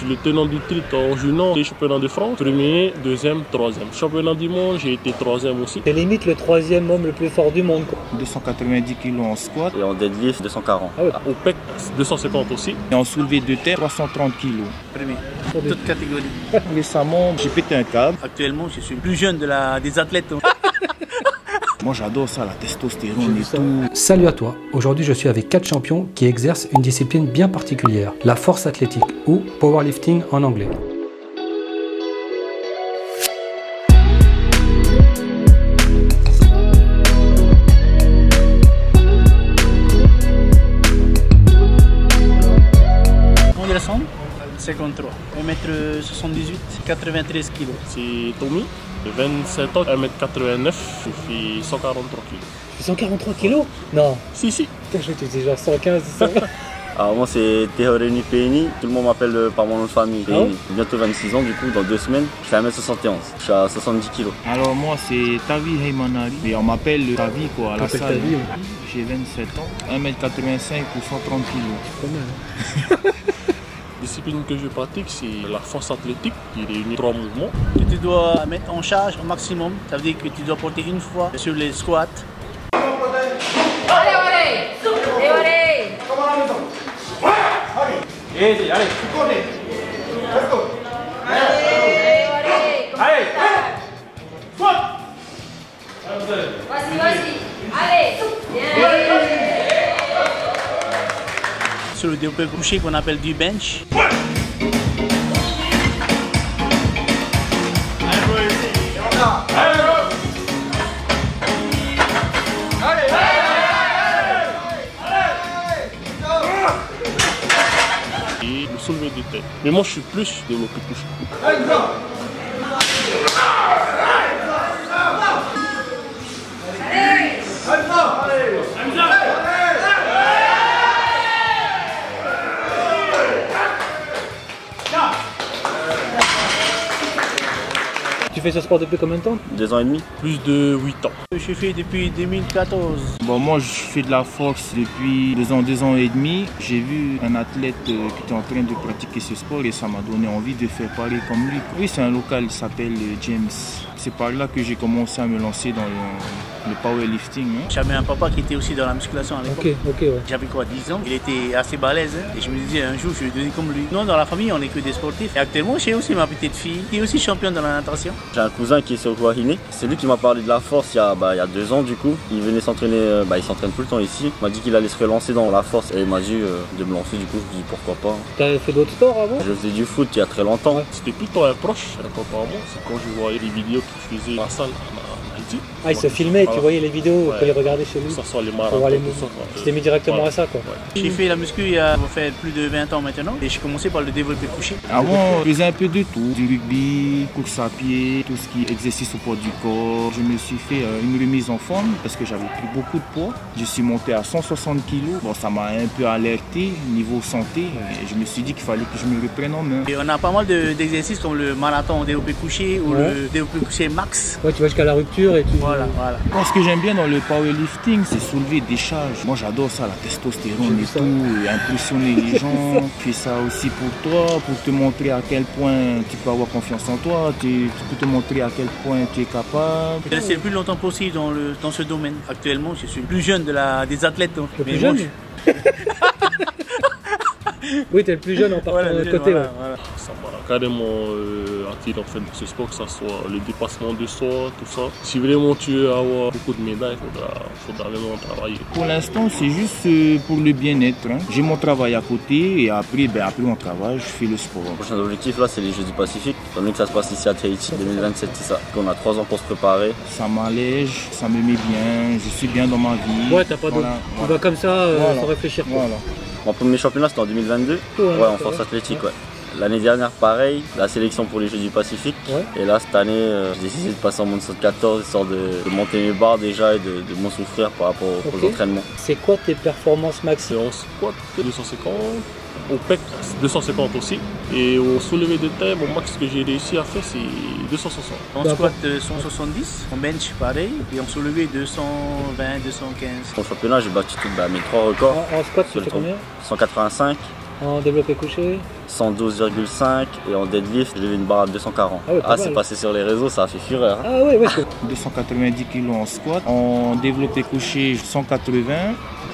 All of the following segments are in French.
suis le tenant du titre en junior des championnats de France. Premier, deuxième, troisième. Championnat du monde, j'ai été troisième aussi. C'est limite le troisième homme le plus fort du monde, quoi. 290 kg en squat. Et en deadlift, 240. Ah ouais. Au PEC, 250 aussi. Et en soulevé de terre, 330 kg. Premier, toute catégorie. Récemment, j'ai pété un câble. Actuellement, je suis le plus jeune des athlètes. Moi j'adore ça, la testostérone et tout. Salut à toi, aujourd'hui je suis avec 4 champions qui exercent une discipline bien particulière, la force athlétique ou powerlifting en anglais. On descend 53, 1m78, 93 kg. C'est Tommy, 27 ans, 1m89, je fais 143 kg. 143 kilos? Non. Si. Putain, je étais déjà 115, 120. Alors moi c'est Teoreni Peini, tout le monde m'appelle par mon nom de famille. Ah ouais? Bientôt 26 ans du coup, dans 2 semaines, je fais 1m71, je suis à 70 kg. Alors moi c'est Tavi Heymanari, et on m'appelle Tavi quoi à la T'appelles salle. Tavi, ouais. J'ai 27 ans, 1m85 pour 130 kg. Pas mal. La discipline que je pratique, c'est la force athlétique qui réunit 3 mouvements. Que tu dois mettre en charge au maximum. Ça veut dire que tu dois porter une fois sur les squats. Sur le développé couché qu'on appelle du bench. Et le soulevé de tête. Mais moi je suis plus développé couché. Tu fais ce sport depuis combien de temps? 2 ans et demi. Plus de 8 ans. Je fais depuis 2014. Bon, moi je fais de la force depuis 2 ans et demi. J'ai vu un athlète qui était en train de pratiquer ce sport et ça m'a donné envie de faire pareil comme lui. Oui, c'est un local, il s'appelle James. C'est par là que j'ai commencé à me lancer dans le powerlifting. Hein. J'avais un papa qui était aussi dans la musculation à l'époque. Ok, ouais. J'avais quoi, 10 ans. Il était assez balèze et je me disais un jour je vais devenir comme lui. Non, dans la famille on n'est que des sportifs. Et actuellement j'ai aussi ma petite fille qui est aussi championne dans la natation. J'ai un cousin qui est sur Wahine. C'est lui qui m'a parlé de la force il y a 2 ans du coup. Il venait s'entraîner, il s'entraîne tout le temps ici. Il m'a dit qu'il allait se relancer dans la force et il m'a dit de me lancer du coup. Je me dis pourquoi pas. T'avais fait d'autres sports avant? Je faisais du foot il y a très longtemps. C'était plutôt un proche, un copain à moi. C'est quand je voyais les vidéos qu'il faisait dans la salle en Haïti. Ah, il se filmait, tu voyais les vidéos, Ouais. tu les regardais chez lui. Que ce soit les Pour marathons, voir les tout mouvements. ça. Tu t'es mis directement Ouais. à ça, quoi. J'ai fait la muscu il y a plus de 20 ans maintenant et j'ai commencé par le développé couché. Avant, je faisais un peu de tout, du rugby, course à pied, tout ce qui est exercice au poids du corps. Je me suis fait une remise en forme parce que j'avais pris beaucoup de poids. Je suis monté à 160 kg. Bon, ça m'a un peu alerté niveau santé et je me suis dit qu'il fallait que je me reprenne en main. Et on a pas mal d'exercices comme le marathon au développé couché ou Ouais. le développé couché max. Ouais, tu vas jusqu'à la rupture et tu... Voilà. Moi, ce que j'aime bien dans le powerlifting, c'est soulever des charges. Moi, j'adore ça, la testostérone et tout, et impressionner les gens. Tu fais ça aussi pour toi, pour te montrer à quel point tu peux avoir confiance en toi, tu peux te montrer à quel point tu es capable. Je reste le plus longtemps possible dans ce domaine. Actuellement, je suis le plus jeune des athlètes. Donc. Le Mais plus bon, jeune? Oui, t'es le plus jeune en partant de côté, voilà, ouais. voilà. Ça m'a carrément attiré en fait dans ce sport, que ce soit le dépassement de soi, tout ça. Si vraiment tu veux avoir beaucoup de médailles, il faudra vraiment travailler. Pour l'instant, c'est juste pour le bien-être. Hein. J'ai mon travail à côté et après mon travail, je fais le sport. Le prochain objectif là c'est les Jeux du Pacifique. Étant donné que ça se passe ici à Tahiti 2027, c'est ça. On a 3 ans pour se préparer. Ça m'allège, ça me met bien, je suis bien dans ma vie. Ouais, t'as pas Voilà, de... Tu voilà. vas comme ça, Voilà. sans réfléchir. quoi. Voilà. Mon premier championnat c'était en 2022. Ouais, En c'est force vrai. athlétique, ouais. L'année dernière, pareil, la sélection pour les Jeux du Pacifique. Ouais. Et là, cette année, j'ai décidé de passer en monde 14, histoire de monter mes barres déjà et de moins souffrir par rapport aux Ok. entraînements. C'est quoi tes performances C'est maximum? en squat 250, au PEC 250 aussi. Et au soulevé de terre, mon max que j'ai réussi à faire c'est 260. En squat 170, en bench pareil, et en soulevé 220, 215. Au championnat, j'ai battu mes 3 records. En squat, tu Sur le fais tour. combien? 185, En développé couché? 112,5 et en deadlift, j'ai levé une barre à 240. Ah ouais, pas c'est mal. passé sur les réseaux, ça a fait fureur. Hein. Ah ouais, ouais. 290 kg en squat, en développé couché 180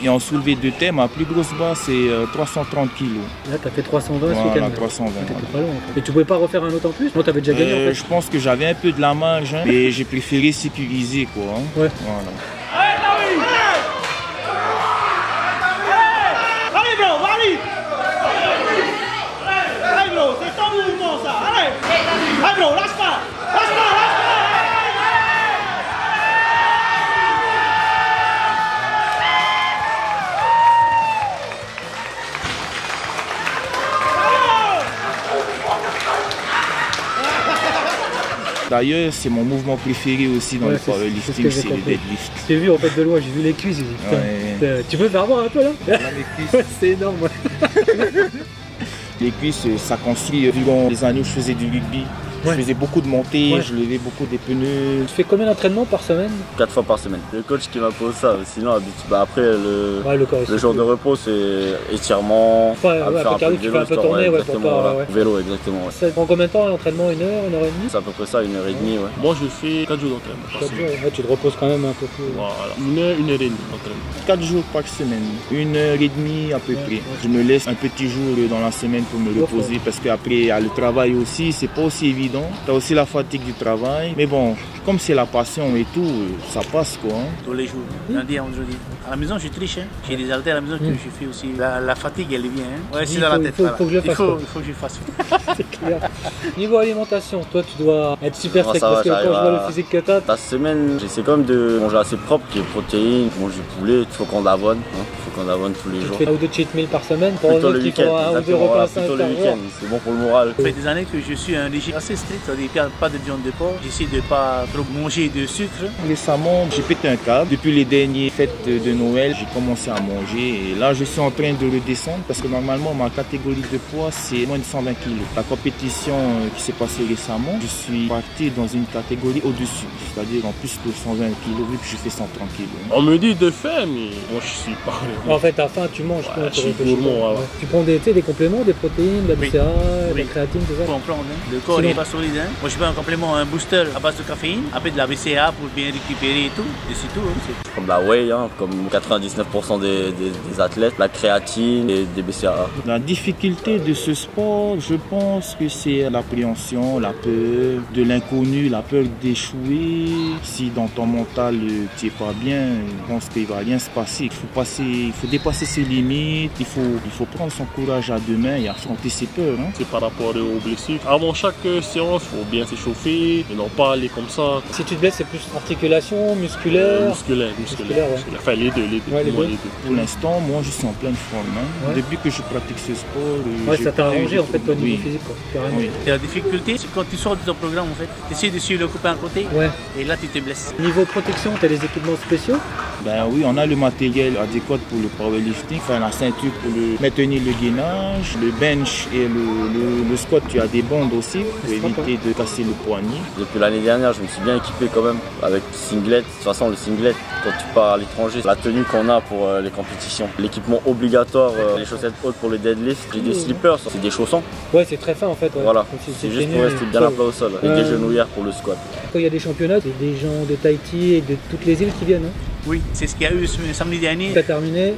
et en soulevé de terre, ma plus grosse barre c'est 330 kg. Là, t'as fait 320 ce Voilà, week-end. 320. T'étais pas loin. En fait. Et tu pouvais pas refaire un autre en plus? Non, t'avais déjà gagné en fait. Je pense que j'avais un peu de la marge, hein, mais j'ai préféré sécuriser quoi. Hein. Ouais. Voilà. Allez bro, allez! Allez bro, c'est ton mouvement ça, allez! Allez bro, lâche pas! Lâche pas, lâche pas! D'ailleurs, c'est mon mouvement préféré aussi dans Ouais, le c'est powerlifting, ce que c'est j'ai le compris. deadlift. J'ai vu en fait de loin, j'ai vu les cuisses, j'ai dit putain, Ouais. tu peux faire voir un peu là? Là, les cuisses, Ouais, c'est énorme. Ouais. les cuisses, ça construit. Durant les années où je faisais du rugby, Ouais. je faisais beaucoup de montées, Ouais. je levais beaucoup des pneus. Tu fais combien d'entraînements par semaine? 4 fois par semaine. Le coach qui m'impose ça, sinon après Ouais, le corps le jour de repos c'est étirement, Ouais, ouais, après cardio, tu fais un peu tourner, ouais, pour exactement, pas- voilà. ouais. Vélo exactement. Ouais. Ça prend combien de temps l'entraînement? 1 heure, 1 heure et demie? C'est à peu près ça, 1h30 ouais. Moi, je fais 4 jours d'entraînement par 4 semaine. jours. Ouais, tu te reposes quand même un peu plus. Voilà. 1 heure, 1 heure et demie d'entraînement. 4 jours par semaine, 1h30 à peu près. Je me laisse un petit jour dans la semaine pour me reposer parce qu'après il y a le travail aussi, c'est pas aussi évident. Tu as aussi la fatigue du travail. Mais bon, comme c'est la passion et tout, ça passe quoi. Hein. Tous les jours, lundi à vendredi. À la maison, je triche. Hein. J'ai des haltères à la maison que je fais aussi. La fatigue, elle vient. Hein. Ouais, c'est dans la tête. Faut que je le fasse, quoi. Il faut que je le fasse. C'est clair. Niveau alimentation, toi tu dois être super Moi, strict ça va, parce que quand je j'arrive vois à- le physique que t'as, La semaine, j'essaie quand même de manger assez propre, qu'il y ait protéines, je mange du poulet, il faut qu'on d'avoine, hein. Il faut qu'on d'avoine tous les tu te jours. fais 1 ou 2 cheat meals par semaine pour Plutôt un le autre qui week-end, fera 1 ou 2 exactement, repas voilà, sains plutôt le par week-end, jour. c'est bon pour le moral. Ça fait des années que je suis un régime assez strict, c'est-à-dire pas de viande de porc. J'essaie de pas trop manger de sucre. Récemment, j'ai pété un câble. Depuis les dernières fêtes de Noël, j'ai commencé à manger et là je suis en train de redescendre parce que normalement ma catégorie de poids c'est moins de 120 kg. La compétition qui s'est passée récemment, je suis parti dans une catégorie au-dessus, c'est-à-dire en plus de 120 kg vu que je fais 130 kg. On me dit de faire, mais moi, je suis pas. En fait, à faim, tu manges. Ouais, toi, je suis tu réfléchis gourmand, pas. ouais. Ouais. Tu prends des compléments, des protéines, de la Oui. BCA, de Oui. la créatine, tout ça. Faut en prendre. Hein. Le corps Sinon- n'est pas solide. Hein. Moi, je fais un complément, un booster à base de caféine, après de la BCA pour bien récupérer et tout. Et c'est tout. Hein. C'est- Comme la whey, hein, comme 99% des athlètes, la créatine et des BCAA. La difficulté de ce sport, je pense que c'est l'appréhension, la peur de l'inconnu, la peur d'échouer. Si dans ton mental tu n'es pas bien, je pense qu'il ne va rien se passer. Il faut dépasser ses limites, il faut prendre son courage à deux mains et affronter ses peurs. Hein. C'est par rapport aux blessures. Avant chaque séance, il faut bien s'échauffer et non pas aller comme ça. Si tu te blesses, c'est plus articulation, musculaire. Musculaire. Musculaire, ouais. Enfin, les deux. Ouais, les Moi, deux. Pour l'instant, moi je suis en pleine forme. Hein. Ouais. Depuis que je pratique ce sport, Ouais, j'ai ça t'a pas eu arrangé de en fait ton problème. niveau physique, quoi. Carrément. Oui. Et la difficulté, c'est quand tu sors de ton programme, en fait. Tu essaies de suivre le copain à côté, Ouais. et là, tu te blesses. Niveau protection, t'as des équipements spéciaux? Ben oui, on a le matériel adéquat pour le powerlifting, enfin la ceinture pour maintenir le gainage, le bench et le squat, tu as des bandes aussi pour éviter de casser le poignet. Depuis l'année dernière, je me suis bien équipé quand même avec singlet. De toute façon, le singlet, quand tu pars à l'étranger, c'est la tenue qu'on a pour les compétitions. L'équipement obligatoire, les chaussettes hautes pour les deadlifts, j'ai des slippers, c'est des chaussons. Ouais, c'est très fin en fait. Ouais. Voilà, Comme si c'est c'était juste nu, pour rester bien ça. à plat au sol. Et des genouillères pour le squat. Quand il y a des championnats, c'est des gens de Tahiti et de toutes les îles qui viennent. Hein. Oui, c'est ce qu'il y a eu ce samedi dernier. T'as terminé.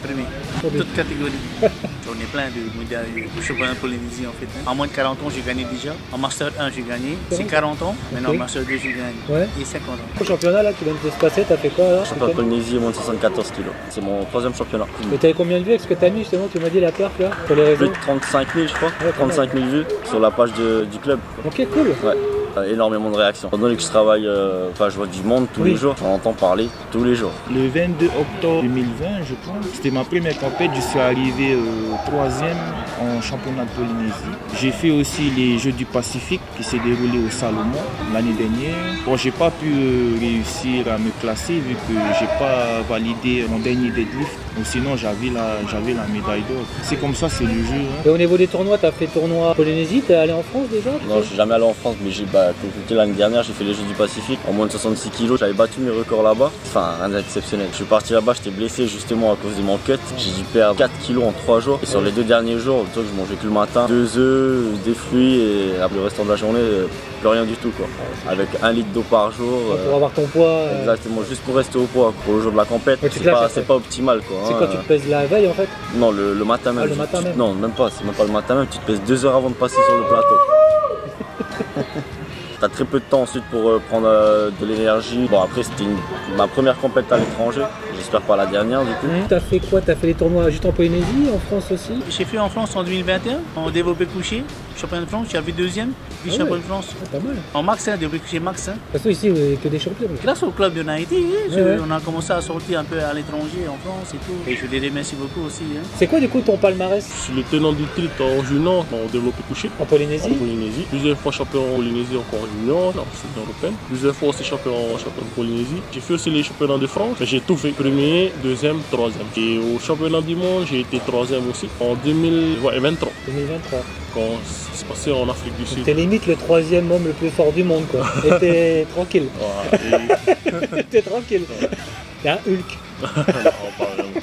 Premier. Premier. Toute catégorie. J'en ai plein de médailles au championnat Polynésie en fait. En moins de 40 ans, j'ai gagné déjà. En Master 1, j'ai gagné. C'est 40 ans. Maintenant, en Ok. Master 2, j'ai gagné. Ouais. Et 50 ans. Au championnat là qui vient de se passer, t'as fait quoi là? Championnat de Polynésie, moins de 74 kg. C'est mon 3e championnat. Et t'avais combien de vues avec ce que t'as mis justement? Tu m'as dit la perf là sur les Plus réseaux. de 35 000, je crois. Ouais, 35 000 vues sur la page du club. Ok, cool. Ouais. Énormément de réactions. Étant donné que je travaille, enfin je vois du monde tous les jours, j'en entends parler tous les jours. Le 22 octobre 2020, je pense, c'était ma première compétition. Je suis arrivé 3e en championnat de Polynésie. J'ai fait aussi les Jeux du Pacifique qui s'est déroulé au Salomon l'année dernière. Bon, j'ai pas pu réussir à me classer vu que j'ai pas validé mon dernier deadlift. Ou sinon j'avais la médaille d'or. C'est comme ça, c'est le jeu. Hein. Et au niveau des tournois, t'as fait tournoi Polynésie, t'es allé en France déjà? Non, je suis jamais allé en France, mais comme je disais, l'année dernière, j'ai fait les Jeux du Pacifique en moins de 66 kg. J'avais battu mes records là-bas. Enfin, rien d'exceptionnel. Je suis parti là-bas, j'étais blessé justement à cause de mon cut. J'ai dû perdre 4 kg en 3 jours. Et sur les 2 derniers jours, je mangeais que le matin 2 œufs, des fruits et après le restant de la journée, plus rien du tout quoi. Avec 1 litre d'eau par jour. Pour avoir ton poids. Exactement, juste pour rester au poids. Pour le jour de la compète, c'est pas optimal quoi. C'est quoi, tu te pèses la veille en fait? Non, le matin même. Ah, le matin même. Non, même pas, c'est même pas le matin même. Tu te pèses 2 heures avant de passer sur le plateau. T'as très peu de temps ensuite pour prendre de l'énergie. Bon après c'était ma première compète à l'étranger, j'espère pas la dernière du coup. T'as fait quoi? T'as fait les tournois juste en Polynésie, en France aussi? J'ai fait en France en 2021, en développé couché, championnat de France, j'avais deuxième, vice-champion de France. Pas mal. En max, développé couché max. De toute façon ici vous n'avez que des champions. Grâce au club de Nahiti, on a commencé à sortir un peu à l'étranger, en France et tout. Et je les remercie beaucoup aussi. C'est quoi du coup ton palmarès? Je suis le tenant du titre en junior, en développé couché. En Polynésie? En Polynésie. Plusieurs fois champion en Polynésie encore en junior, dans l'Union européenne. Plusieurs fois aussi champion de Polynésie. J'ai fait aussi les championnats de France. J'ai tout fait. Premier, deuxième, troisième. Et au championnat du monde, j'ai été troisième aussi en 2023. 2023. Quand ça se passait en Afrique du Sud. T'es limite le troisième homme le plus fort du monde quoi. Et t'es tranquille. Voilà, T'es tranquille. T'es un Hulk. non, pas vraiment.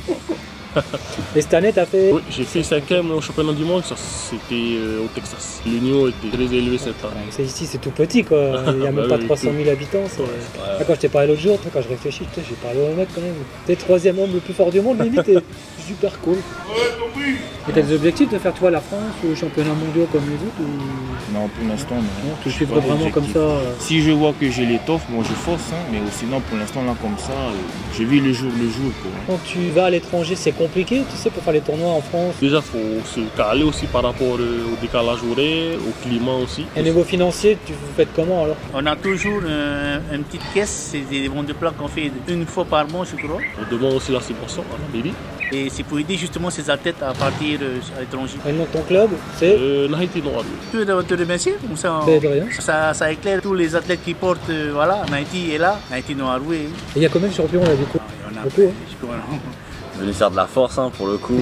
Et cette année, t'as fait... Oui, j'ai fait 5e au championnat du monde, ça c'était au Texas. L'Union était très élevée cette année. C'est ici, c'est tout petit quoi. Il n'y a même pas 300 000 habitants. Là, quand je t'ai parlé l'autre jour, quand je réfléchis, j'ai parlé au mec quand même. T'es le troisième homme le plus fort du monde, limite, t'es super cool. Et t'as des objectifs de faire, tu vois, la France ou championnat mondial comme les autres ou... Non, pour l'instant, non. Tu suivrais vraiment comme ça Si je vois que j'ai l'étoffe, bon, je force, hein, mais sinon, pour l'instant, là, comme ça, je vis le jour. Quoi. Quand tu vas à l'étranger, c'est compliqué, tu sais, pour faire les tournois en France. Déjà, il faut se caler aussi par rapport au décalage horaire, au climat aussi. Et niveau financier, vous faites comment alors? On a toujours une petite caisse, c'est des ventes de plats qu'on fait une fois par mois, je crois. On demande aussi la subvention à la mairie. Et c'est pour aider justement ces athlètes à partir à l'étranger. Et le nom de ton club, c'est Nahiti Noir. Je peux te remercier, comme ça, de rien. ça éclaire tous les athlètes qui portent, voilà, Nahiti est là, Nahiti Noir, oui. Et il y a combien de champions là du coup? Il y en a beaucoup, Je venais faire de la force hein, pour le coup,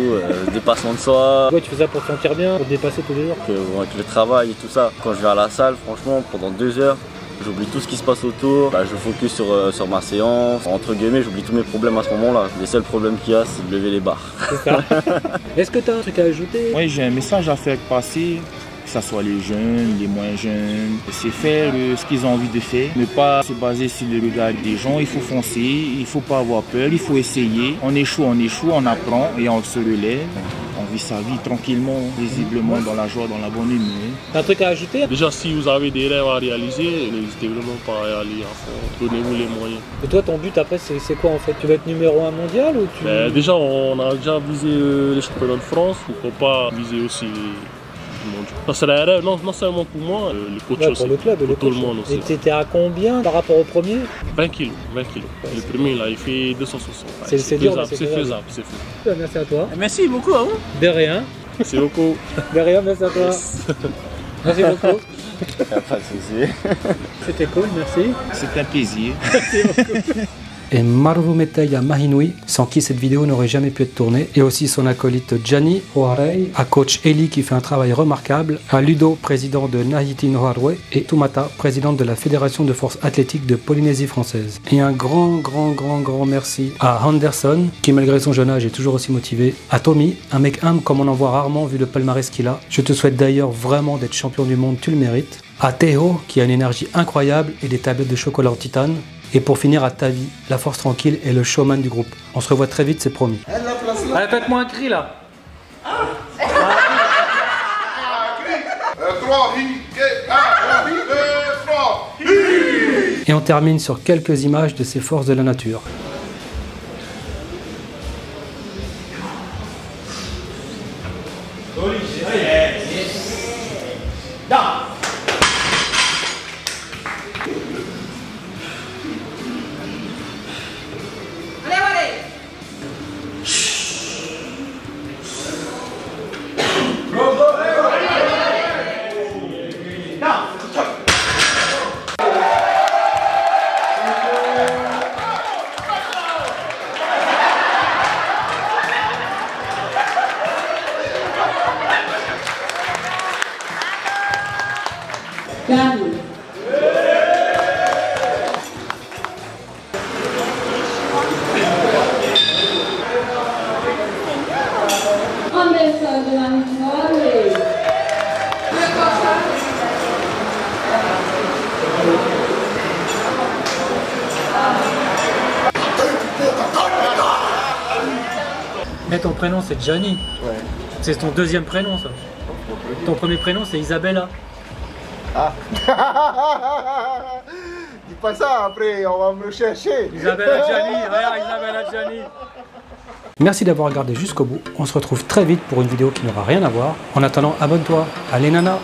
dépassement de soi. Ouais, tu fais ça pour te sentir bien, pour te dépasser tous les jours. Avec le travail et tout ça, quand je vais à la salle, franchement, pendant 2 heures, j'oublie tout ce qui se passe autour, je focus sur ma séance, entre guillemets, j'oublie tous mes problèmes à ce moment-là. Les seuls problèmes qu'il y a, c'est de lever les barres. C'est ça. Est-ce que tu as un truc à ajouter? Oui, j'ai un message à faire passer, que ce soit les jeunes, les moins jeunes. C'est faire ce qu'ils ont envie de faire, ne pas se baser sur le regard des gens. Il faut foncer, il ne faut pas avoir peur, il faut essayer. On échoue, on apprend et on se relève. On vit sa vie tranquillement, paisiblement, dans la joie, dans la bonne humeur. T'as un truc à ajouter? Déjà, si vous avez des rêves à réaliser, n'hésitez vraiment pas à y aller à fond. Donnez-vous les moyens. Et toi, ton but après, c'est quoi en fait? Tu veux être numéro 1 mondial ou tu... Déjà, on a déjà visé les championnats de France. Pourquoi pas viser aussi les mondiaux. Ça serait un rêve, non seulement pour moi, les coachs aussi. Pour le club, pour tout le monde aussi. Et t'étais à combien par rapport au premier? 20 kilos. Le premier, là, il fait 260. C'est dur, c'est faisable. Merci à toi. Merci beaucoup à vous. De rien. Merci beaucoup. De rien, merci à toi. Merci beaucoup. Pas de souci. C'était cool, merci. C'est un plaisir. Merci beaucoup. Et Marurumeteia Mahinui, sans qui cette vidéo n'aurait jamais pu être tournée, et aussi son acolyte Gianni Oharei, à coach Eli qui fait un travail remarquable, à Ludo, président de Nahiti Noharwe, et Tumata, présidente de la Fédération de force athlétique de Polynésie française. Et un grand merci à Anderson, qui malgré son jeune âge est toujours aussi motivé, à Tommy, un mec humble comme on en voit rarement vu le palmarès qu'il a. Je te souhaite d'ailleurs vraiment d'être champion du monde, tu le mérites. À Théo, qui a une énergie incroyable et des tablettes de chocolat en titane. Et pour finir, à Tavi, la force tranquille et le showman du groupe. On se revoit très vite, c'est promis. Allez, faites-moi un cri là. 3, 3. Et on termine sur quelques images de ces forces de la nature. Daniel. Mais ton prénom c'est Gianni. Ouais. C'est ton deuxième prénom ça. Ton premier prénom c'est Isabella. Ah. Dis pas ça, après on va me chercher. Isabella Gianni, regarde Isabella Gianni. Merci d'avoir regardé jusqu'au bout. On se retrouve très vite pour une vidéo qui n'aura rien à voir. En attendant, abonne-toi. Allez nana.